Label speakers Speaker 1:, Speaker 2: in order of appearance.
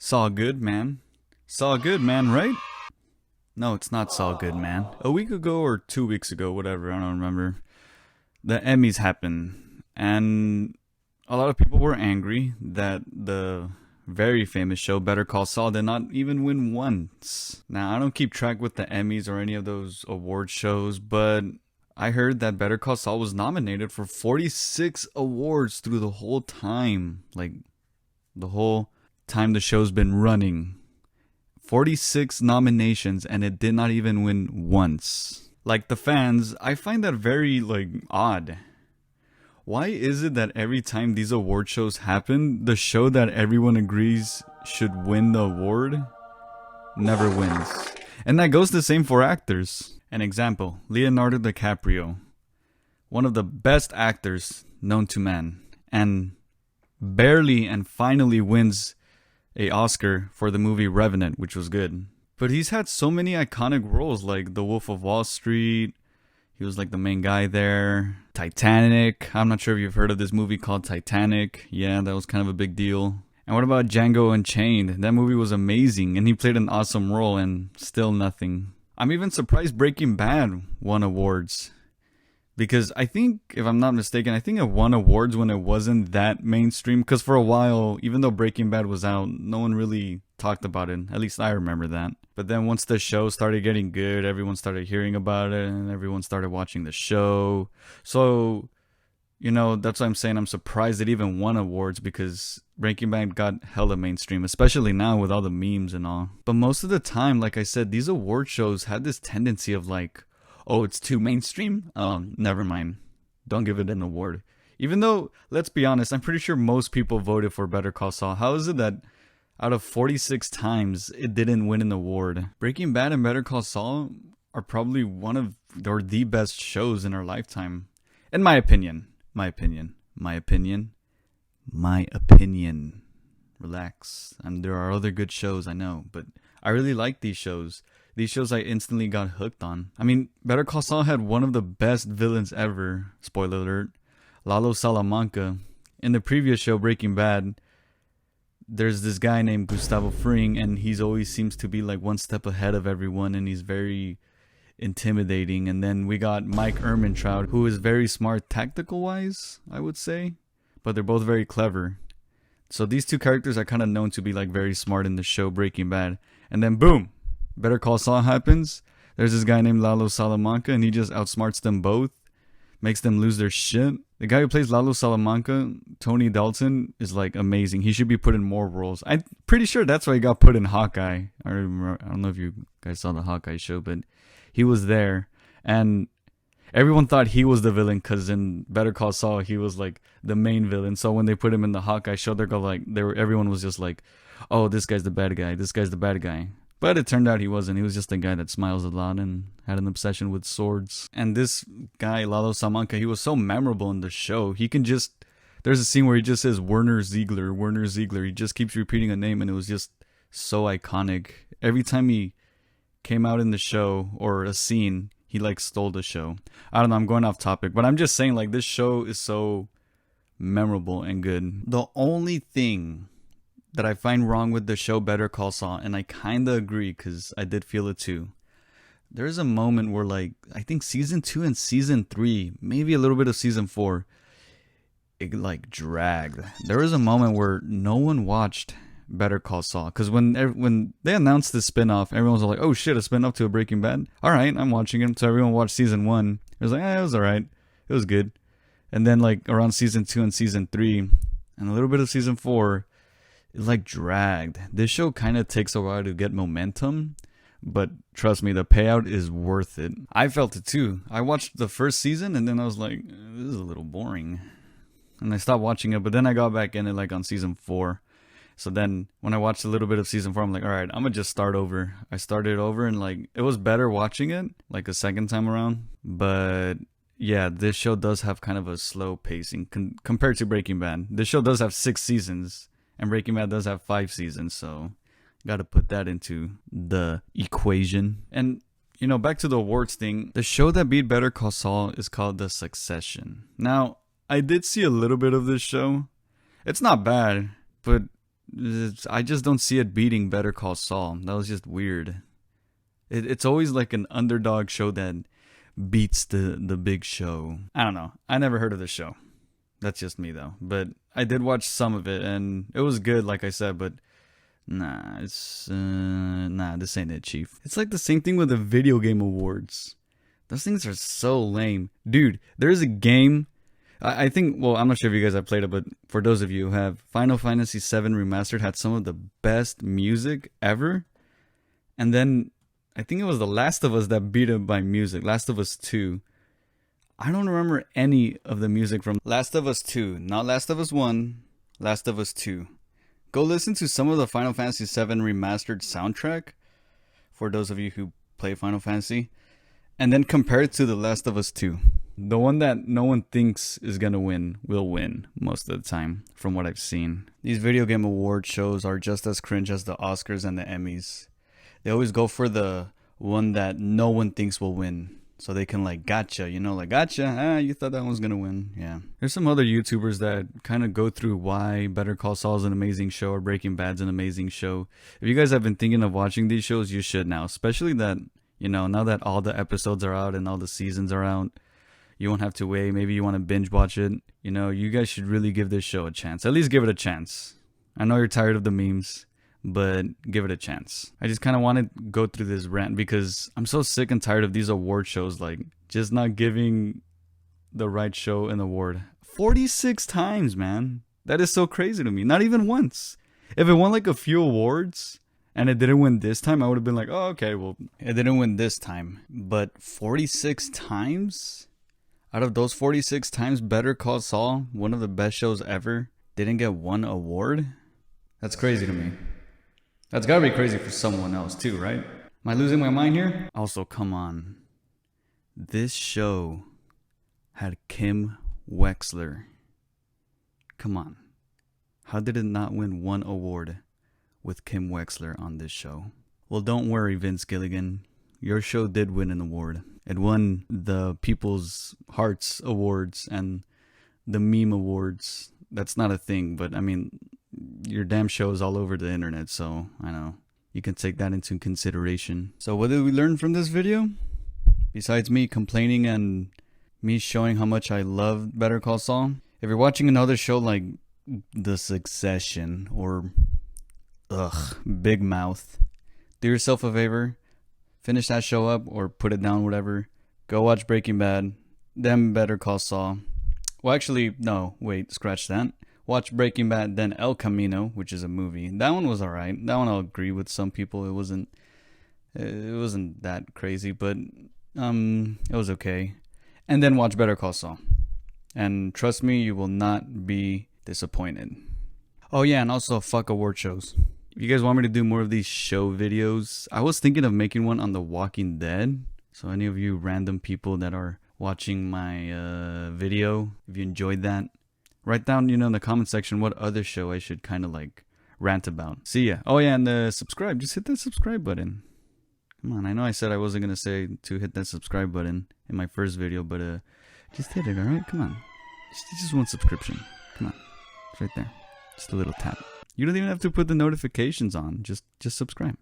Speaker 1: Saul Goodman. Saul Goodman, right? No, it's not Saul Goodman. A week ago or 2 weeks ago, whatever, I don't remember. The Emmys happened, and a lot of people were angry that the very famous show Better Call Saul did not even win once. Now, I don't keep track with the Emmys or any of those award shows, but I heard that Better Call Saul was nominated for 46 awards through the whole time. Like, the whole time the show's been running. 46 nominations, and it did not even win once. Like the fans, I find that very, odd. Why is it that every time these award shows happen, the show that everyone agrees should win the award never wins? And that goes the same for actors. An example, Leonardo DiCaprio. One of the best actors known to man. And barely and finally wins a Oscar for the movie Revenant, which was good. But he's had so many iconic roles like The Wolf of Wall Street. He was like the main guy there. Titanic. I'm not sure if you've heard of this movie called Titanic. Yeah, that was kind of a big deal. And what about Django Unchained? That movie was amazing and he played an awesome role and still nothing. I'm even surprised Breaking Bad won awards. Because I think, if I'm not mistaken, I think it won awards when it wasn't that mainstream. Because for a while, even though Breaking Bad was out, no one really talked about it. At least I remember that. But then once the show started getting good, everyone started hearing about it and everyone started watching the show. So, that's why I'm saying I'm surprised it even won awards, because Breaking Bad got hella mainstream, especially now with all the memes and all. But most of the time, like I said, these award shows had this tendency of oh, it's too mainstream? Oh, never mind. Don't give it an award. Even though, let's be honest, I'm pretty sure most people voted for Better Call Saul. How is it that out of 46 times, it didn't win an award? Breaking Bad and Better Call Saul are probably one of, or the best shows in our lifetime. In my opinion. My opinion. Relax. And there are other good shows, I know. But I really like these shows. These shows I instantly got hooked on. I mean, Better Call Saul had one of the best villains ever. Spoiler alert. Lalo Salamanca. In the previous show, Breaking Bad, there's this guy named Gustavo Fring, and he's always seems to be one step ahead of everyone, and he's very intimidating. And then we got Mike Ehrmantraut, who is very smart tactical-wise, I would say. But they're both very clever. So these two characters are kind of known to be very smart in the show Breaking Bad. And then boom! Better Call Saul happens. There's this guy named Lalo Salamanca, and he just outsmarts them both, makes them lose their shit. The guy who plays Lalo Salamanca, Tony Dalton, is amazing. He should be put in more roles. I'm pretty sure that's why he got put in Hawkeye. I don't know if you guys saw the Hawkeye show, but he was there, and everyone thought he was the villain because in Better Call Saul he was the main villain. So when they put him in the Hawkeye show, everyone was just oh, this guy's the bad guy. This guy's the bad guy. But it turned out he wasn't. He was just a guy that smiles a lot and had an obsession with swords. And this guy, Lalo Salamanca, he was so memorable in the show. There's a scene where he just says Werner Ziegler. He just keeps repeating a name, and it was just so iconic. Every time he came out in the show or a scene, he stole the show. I don't know, I'm going off topic, but I'm just saying this show is so memorable and good. The only thing that I find wrong with the show Better Call Saul, and I kind of agree because I did feel it too. There's a moment where I think season 2 and season 3, maybe a little bit of season 4, it dragged. There was a moment where no one watched Better Call Saul, because when they announced the spinoff, everyone was oh shit, a spinoff to a Breaking Bad. All right, I'm watching it. So everyone watched season 1. It was it was all right. It was good. And then around season 2 and season 3 and a little bit of season 4, it dragged. This show kind of takes a while to get momentum, but trust me, the payout is worth it. I felt it too. I watched the first season and then I was this is a little boring, and I stopped watching it. But then I got back in it on season 4. So then when I watched a little bit of season 4, I'm all right, I'm gonna just start over. I started over, and it was better watching it a second time around. But yeah, this show does have kind of a slow pacing compared to Breaking Bad. This show does have 6 seasons. And Breaking Bad does have 5 seasons, so got to put that into the equation. And, back to the awards thing, the show that beat Better Call Saul is called The Succession. Now, I did see a little bit of this show. It's not bad, but I just don't see it beating Better Call Saul. That was just weird. It's always like an underdog show that beats the big show. I don't know. I never heard of this show. That's just me though. But I did watch some of it and it was good, like I said. But nah, this ain't it, Chief. It's like the same thing with the video game awards. Those things are so lame, dude. There's a game. I think, well, I'm not sure if you guys have played it, but for those of you who have, Final Fantasy VII Remastered had some of the best music ever. And then, I think it was The Last of Us that beat it by music. Last of Us 2. I don't remember any of the music from Last of Us 2. Not Last of Us 1, Last of Us 2. Go listen to some of the Final Fantasy VII Remastered soundtrack, for those of you who play Final Fantasy. And then compare it to The Last of Us 2. The one that no one thinks is gonna win will win most of the time, from what I've seen. These video game award shows are just as cringe as the Oscars and the Emmys. They always go for the one that no one thinks will win. So they can like gotcha, you know, like gotcha, you thought that one was gonna win. Yeah. There's some other YouTubers that kind of go through why Better Call Saul is an amazing show or Breaking Bad's an amazing show. If you guys have been thinking of watching these shows, you should now. Especially that, you know, now that all the episodes are out and all the seasons are out. You won't have to wait. Maybe you want to binge watch it. You know, you guys should really give this show a chance. At least give it a chance. I know you're tired of the memes, but give it a chance. I just kind of want to go through this rant because I'm so sick and tired of these award shows, like just not giving the right show an award. 46 times, man. That is so crazy to me. Not even once. If it won like a few awards and it didn't win this time, I would have been like, oh, okay, well, it didn't win this time. But 46 times? Out of those 46 times, Better Call Saul, one of the best shows ever, didn't get one award? That's crazy to me. That's gotta be crazy for someone else too, right? Am I losing my mind here? Also, come on. This show had Kim Wexler. Come on. How did it not win one award with Kim Wexler on this show? Well, don't worry, Vince Gilligan. Your show did win an award. It won the People's Hearts Awards and the Meme Awards. That's not a thing, but I mean, your damn show is all over the internet, so I know. You can take that into consideration. So what did we learn from this video? Besides me complaining and me showing how much I love Better Call Saul. If you're watching another show like The Succession or Big Mouth, do yourself a favor. Finish that show up or put it down, whatever. Go watch Breaking Bad, then Better Call Saul. Well, actually, no, wait, scratch that. Watch Breaking Bad, then El Camino, which is a movie. That one was alright. That one I'll agree with some people. It wasn't that crazy, but it was okay. And then watch Better Call Saul. And trust me, you will not be disappointed. Oh yeah, and also fuck award shows. If you guys want me to do more of these show videos, I was thinking of making one on The Walking Dead. So any of you random people that are watching my video, if you enjoyed that, write down, in the comment section what other show I should kind of like rant about. See ya. Oh yeah, and subscribe. Just hit that subscribe button. Come on, I know I said I wasn't going to say to hit that subscribe button in my first video, but just hit it, alright? Come on. Just one subscription. Come on. It's right there. Just a little tap. You don't even have to put the notifications on. Just subscribe.